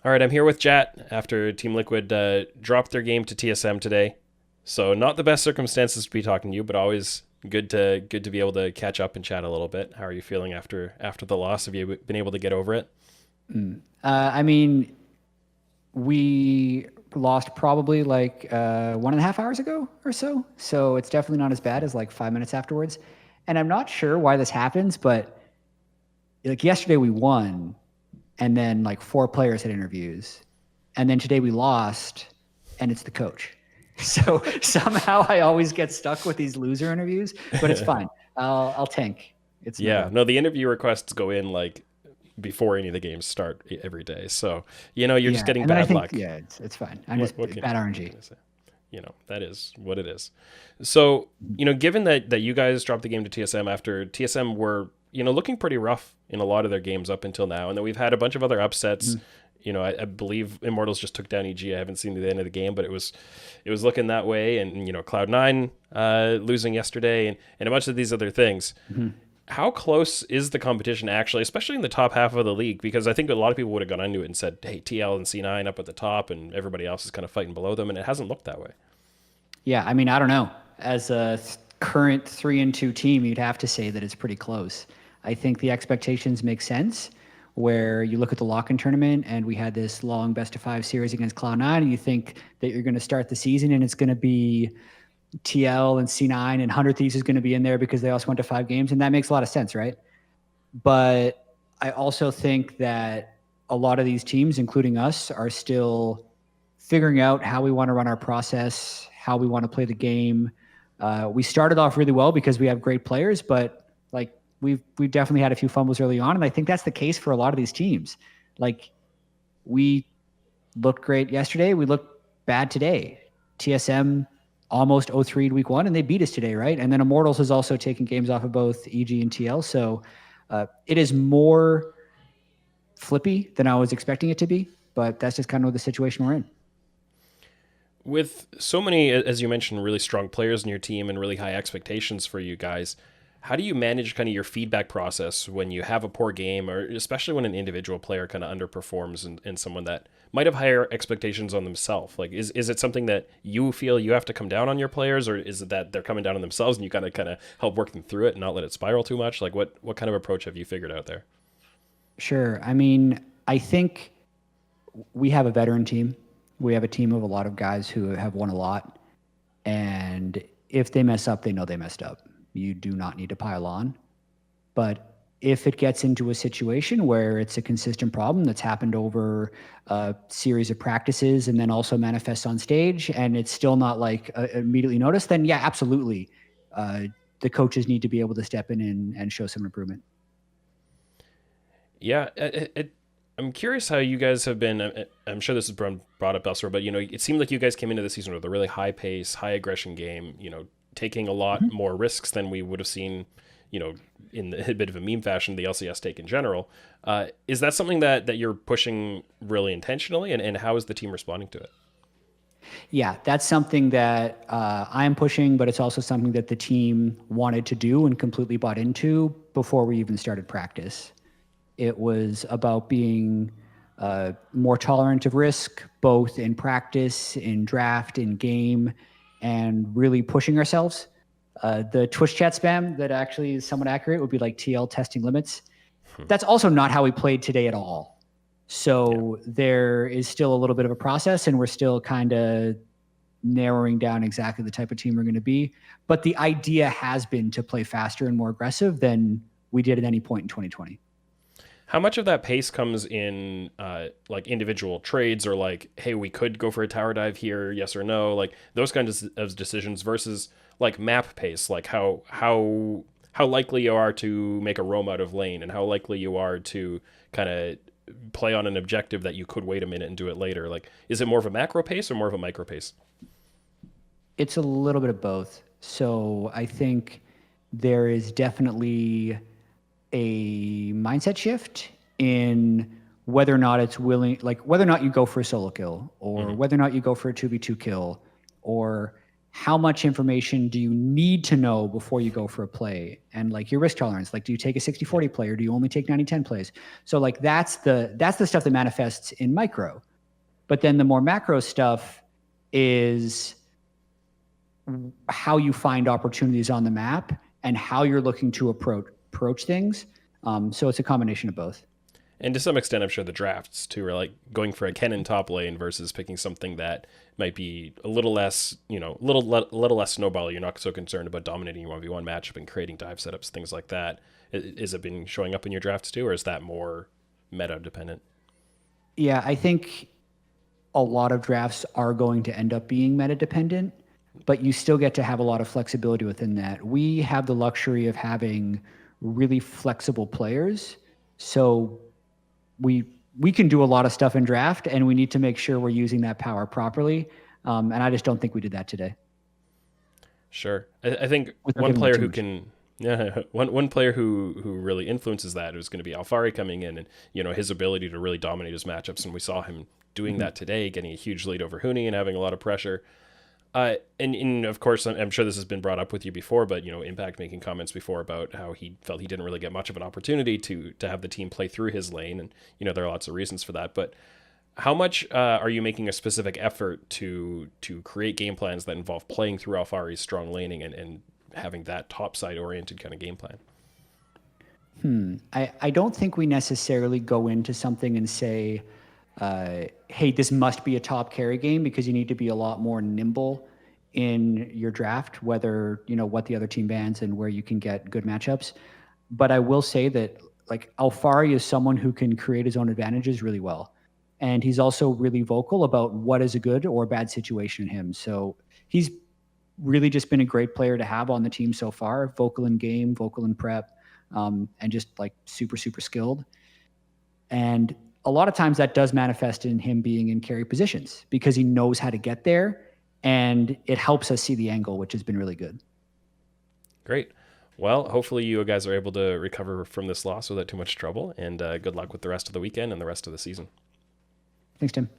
All right, I'm here with Jatt after Team Liquid dropped their game to TSM today. So not the best circumstances to be talking to you, but always good to be able to catch up and chat a little bit. How are you feeling after the loss? Have you been able to get over it? I mean, we lost probably like 1.5 hours ago or so. So it's definitely not as bad as like 5 minutes afterwards. And I'm not sure why this happens, but like yesterday we won, and then like four players had interviews, and then today we lost, and it's the coach. So somehow I always get stuck with these loser interviews, but it's fine. I'll tank. It's no Yeah, problem. no, the interview requests go in like before any of the games start every day. So you're just Yeah, getting and then I bad think luck. it's fine. I'm What just what can bad what RNG. can I say? That is what it is. So, given that you guys dropped the game to TSM after TSM were, looking pretty rough in a lot of their games up until now, and then we've had a bunch of other upsets. Mhm. I believe Immortals just took down EG. I haven't seen the end of the game, but it was looking that way. And Cloud9 losing yesterday, and a bunch of these other things. Mhm. How close is the competition actually, especially in the top half of the league? Because I think a lot of people would have gone into it and said, "Hey, TL and C9 up at the top, and everybody else is kind of fighting below them," and it hasn't looked that way. Yeah, I mean, I don't know. As a current 3-2 team, you'd have to say that it's pretty close. I think the expectations make sense. Where you look at the lock-in tournament, and we had this long best-of-5 series against Cloud9, and you think that you're going to start the season, and it's going to be TL and C9, and 100 Thieves is going to be in there because they also went to 5 games, and that makes a lot of sense, right? But I also think that a lot of these teams, including us, are still figuring out how we want to run our process, how we want to play the game. We started off really well because we have great players, but like we've definitely had a few fumbles early on, and I think that's the case for a lot of these teams. Like we looked great yesterday, we looked bad today. TSM almost 0-3 week one, and they beat us today, right? And then Immortals has also taken games off of both EG and TL, so it is more flippy than I was expecting it to be, but that's just kind of the situation we're in. With so many, as you mentioned, really strong players in your team and really high expectations for you guys, how do you manage kind of your feedback process when you have a poor game, or especially when an individual player kind of underperforms and someone that might have higher expectations on themselves? Like, is it something that you feel you have to come down on your players, or is it that they're coming down on themselves and you kind of help work them through it and not let it spiral too much? Like, what kind of approach have you figured out there? Sure. I mean, I think we have a veteran team. We have a team of a lot of guys who have won a lot. And if they mess up, they know they messed up. You do not need to pile on. But if it gets into a situation where it's a consistent problem that's happened over a series of practices and then also manifests on stage, and it's still not like immediately noticed, then yeah, absolutely. Uh, the coaches need to be able to step in and show some improvement. Yeah, I'm curious how you guys have been. I'm sure this has been brought up elsewhere, but it seemed like you guys came into the season with a really high pace, high aggression game. Taking a lot Mhm. more risks than we would have seen. In a bit of a meme fashion, the LCS take in general. Is that something that you're pushing really intentionally, and how is the team responding to it? Yeah, that's something that I'm pushing, but it's also something that the team wanted to do and completely bought into before we even started practice. It was about being more tolerant of risk, both in practice, in draft, in game, and really pushing ourselves. The Twitch chat spam that actually is somewhat accurate would be like TL testing limits. Hmm. That's also not how we played today at all. Yeah. So there is still a little bit of a process, and we're still kind of narrowing down exactly the type of team we're going to be. But the idea has been to play faster and more aggressive than we did at any point in 2020. How much of that pace comes in, like individual trades, or like, hey, we could go for a tower dive here, yes or no, like those kinds of decisions versus like map pace, like how likely you are to make a roam out of lane, and how likely you are to kind of play on an objective that you could wait a minute and do it later. Like, is it more of a macro pace or more of a micro pace? It's a little bit of both. So I think there is definitely a mindset shift in whether or not it's willing, like whether or not you go for a solo kill or Hmm. whether or not you go for a 2v2 kill or how much information do you need to know before you go for a play, and like your risk tolerance, like do you take a 60-40 play or do you only take 90-10 plays? So like that's the stuff that manifests in micro. But then the more macro stuff is how you find opportunities on the map and how you're looking to approach things. So it's a combination of both. And to some extent, I'm sure the drafts too are like going for a Kennen top lane versus picking something that might be a little less, little less snowball. You're not so concerned about dominating your 1v1 matchup and creating dive setups, things like that. Is it been showing up in your drafts too, or is that more meta dependent? Yeah, I think a lot of drafts are going to end up being meta dependent, but you still get to have a lot of flexibility within that. We have the luxury of having really flexible players. So we we can do a lot of stuff in draft, and we need to make sure we're using that power properly. And I just don't think we did that today. Sure. I think Without one giving them player too who much. can, yeah, one player who really influences that is going to be Alphari coming in, and his ability to really dominate his matchups, and we saw him doing Mhm. that today, getting a huge lead over Hooney and having a lot of pressure. And of course, I'm sure this has been brought up with you before, but Impact making comments before about how he felt he didn't really get much of an opportunity to have the team play through his lane, and there are lots of reasons for that. But how much are you making a specific effort to create game plans that involve playing through Alfari's strong laning and having that top side oriented kind of game plan? I don't think we necessarily go into something and say, hey, this must be a top carry game, because you need to be a lot more nimble in your draft, whether, what the other team bans and where you can get good matchups. But I will say that like Alfari is someone who can create his own advantages really well. And he's also really vocal about what is a good or bad situation in him. So he's really just been a great player to have on the team so far, vocal in game, vocal in prep, and just like super, super skilled. And a lot of times that does manifest in him being in carry positions because he knows how to get there, and it helps us see the angle, which has been really good. Great. Well, hopefully you guys are able to recover from this loss without too much trouble, and good luck with the rest of the weekend and the rest of the season. Thanks, Tim.